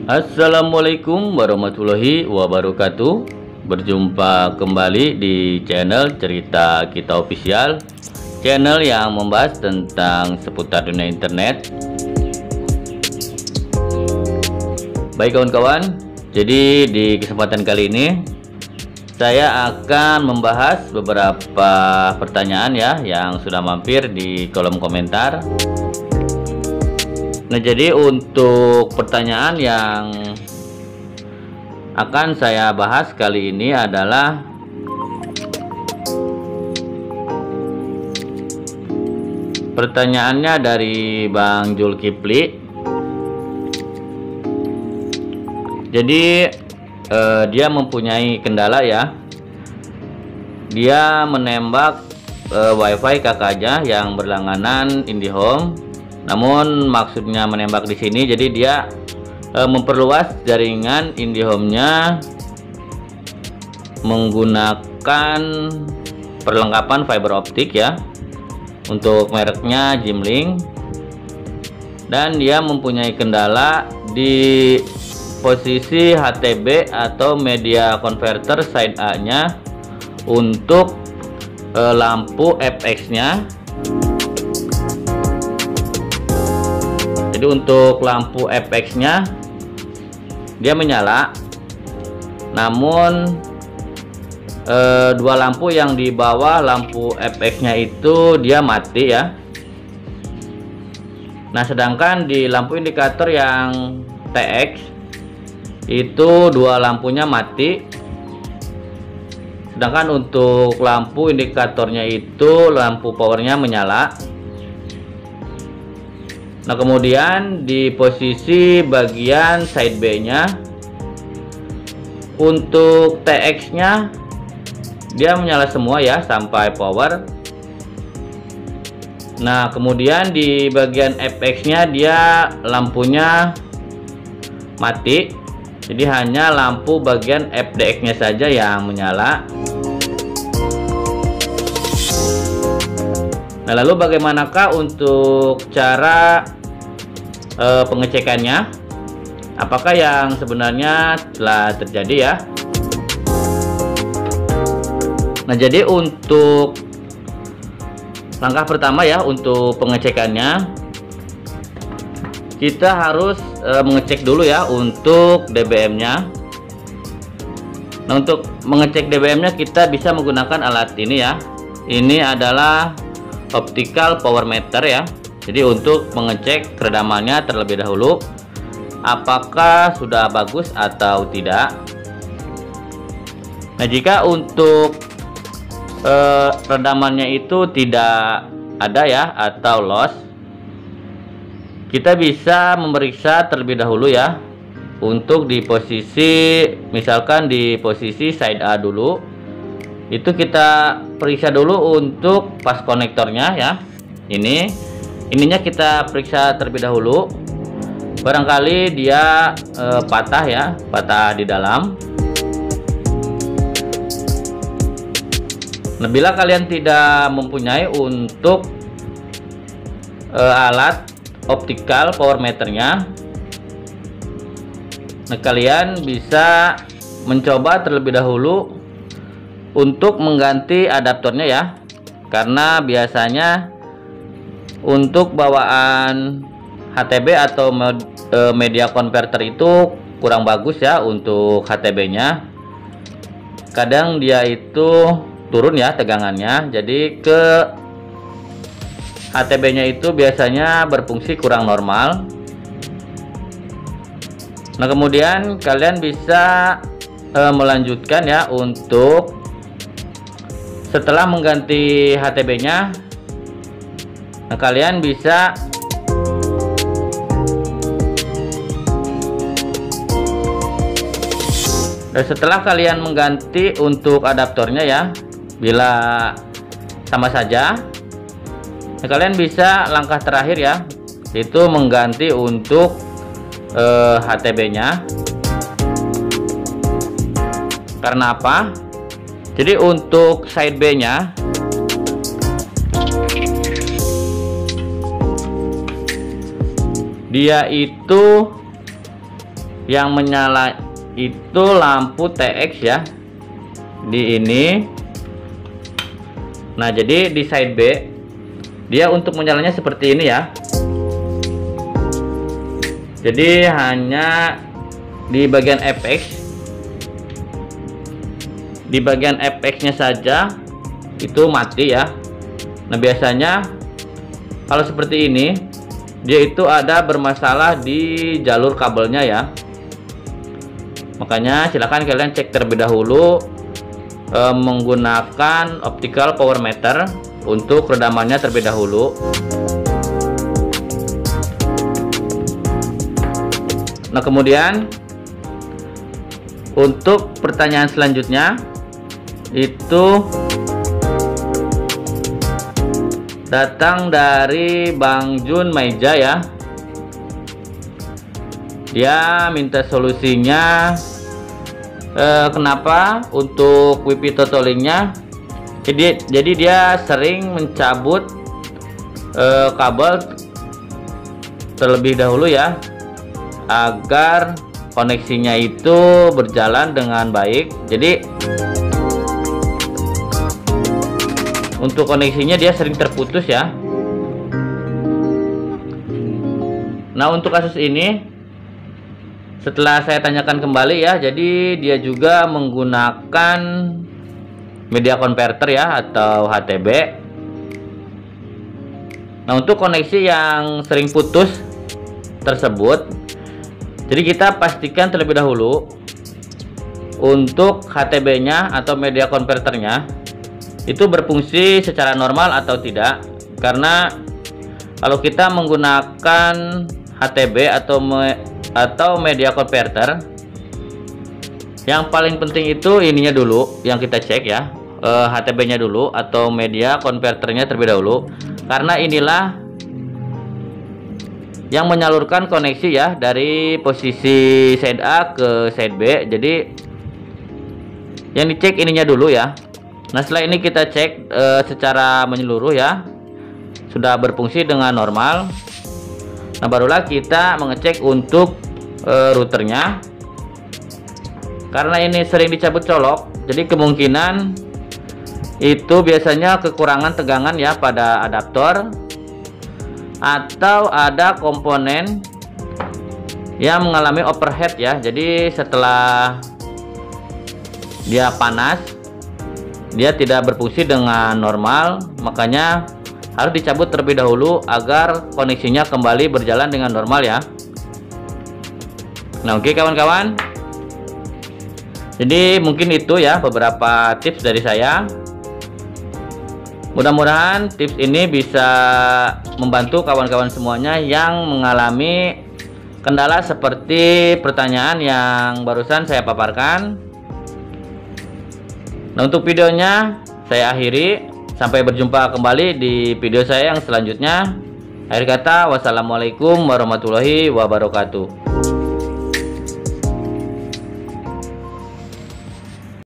Assalamualaikum warahmatullahi wabarakatuh. Berjumpa kembali di channel Cerita Kita Official, channel yang membahas tentang seputar dunia internet. Baik kawan-kawan, jadi di kesempatan kali ini saya akan membahas beberapa pertanyaan ya yang sudah mampir di kolom komentar. Nah, jadi untuk pertanyaan yang akan saya bahas kali ini adalah pertanyaannya dari Bang Zulkifli. Jadi dia mempunyai kendala ya. Dia menembak WiFi kakaknya yang berlangganan IndiHome. Namun maksudnya menembak di sini, jadi dia memperluas jaringan IndiHome-nya menggunakan perlengkapan fiber optik ya. Untuk mereknya Jimlink. Dan dia mempunyai kendala di posisi HTB atau media converter side A-nya untuk lampu FX-nya. Jadi untuk lampu FX-nya dia menyala, namun dua lampu yang di bawah lampu FX-nya itu dia mati ya. Nah, sedangkan di lampu indikator yang TX itu dua lampunya mati, sedangkan untuk lampu indikatornya itu lampu powernya menyala. Nah, kemudian di posisi bagian side B nya untuk TX nya dia menyala semua ya sampai power. Nah, kemudian di bagian FX nya dia lampunya mati, jadi hanya lampu bagian FDX nya saja yang menyala. Nah, lalu bagaimanakah untuk cara pengecekannya? Apakah yang sebenarnya telah terjadi ya? Nah, jadi untuk langkah pertama ya untuk pengecekannya, kita harus mengecek dulu ya untuk DBM-nya. Nah, untuk mengecek DBM-nya kita bisa menggunakan alat ini ya. Ini adalah optical power meter ya. Jadi untuk mengecek redamannya terlebih dahulu apakah sudah bagus atau tidak. Nah, jika untuk redamannya itu tidak ada ya atau loss, kita bisa memeriksa terlebih dahulu ya. Untuk di posisi, misalkan di posisi side A dulu, itu kita periksa dulu untuk pas konektornya ya. Ininya kita periksa terlebih dahulu. Barangkali dia patah ya, patah di dalam. Nah, bila kalian tidak mempunyai untuk alat optical power meternya, nah kalian bisa mencoba terlebih dahulu untuk mengganti adaptornya ya, karena biasanya untuk bawaan HTB atau media converter itu kurang bagus ya untuk HTB nya. Kadang dia itu turun ya tegangannya, jadi ke HTB-nya itu biasanya berfungsi kurang normal. Nah, kemudian kalian bisa melanjutkan ya untuk setelah mengganti HTB-nya. Nah, kalian bisa setelah kalian mengganti untuk adaptornya ya, bila sama saja, nah, kalian bisa langkah terakhir ya, itu mengganti untuk HTB-nya. Karena apa? Jadi untuk side B-nya dia itu yang menyala itu lampu TX ya, di ini. Nah, jadi di side B dia untuk menyalanya seperti ini ya. Jadi hanya di bagian FX, di bagian FX-nya saja itu mati ya. Nah, biasanya kalau seperti ini dia itu ada bermasalah di jalur kabelnya ya. Makanya silahkan kalian cek terlebih dahulu menggunakan optical power meter untuk redamannya terlebih dahulu. Nah, kemudian untuk pertanyaan selanjutnya itu datang dari Bang Jun Meja ya. Dia minta solusinya kenapa untuk WiFi totalingnya. Jadi dia sering mencabut kabel terlebih dahulu ya, agar koneksinya itu berjalan dengan baik. Jadi untuk koneksinya dia sering terputus ya. Nah, untuk kasus ini setelah saya tanyakan kembali ya, jadi dia juga menggunakan media converter ya atau HTB. Nah, untuk koneksi yang sering putus tersebut, jadi kita pastikan terlebih dahulu untuk HTB-nya atau media converternya itu berfungsi secara normal atau tidak. Karena kalau kita menggunakan HTB atau media converter, yang paling penting itu ininya dulu yang kita cek ya, HTB-nya dulu atau media converternya terlebih dahulu, karena inilah yang menyalurkan koneksi ya dari posisi side A ke side B. Jadi yang dicek ininya dulu ya. Nah, setelah ini kita cek secara menyeluruh ya, sudah berfungsi dengan normal. Nah, barulah kita mengecek untuk routernya. Karena ini sering dicabut colok, jadi kemungkinan itu biasanya kekurangan tegangan ya pada adaptor, atau ada komponen yang mengalami overheat ya. Jadi setelah dia panas, dia tidak berfungsi dengan normal, makanya harus dicabut terlebih dahulu agar koneksinya kembali berjalan dengan normal ya. Nah, oke kawan-kawan, jadi mungkin itu ya beberapa tips dari saya. Mudah-mudahan tips ini bisa membantu kawan-kawan semuanya yang mengalami kendala seperti pertanyaan yang barusan saya paparkan. Nah, untuk videonya saya akhiri. Sampai berjumpa kembali di video saya yang selanjutnya. Akhir kata, wassalamualaikum warahmatullahi wabarakatuh.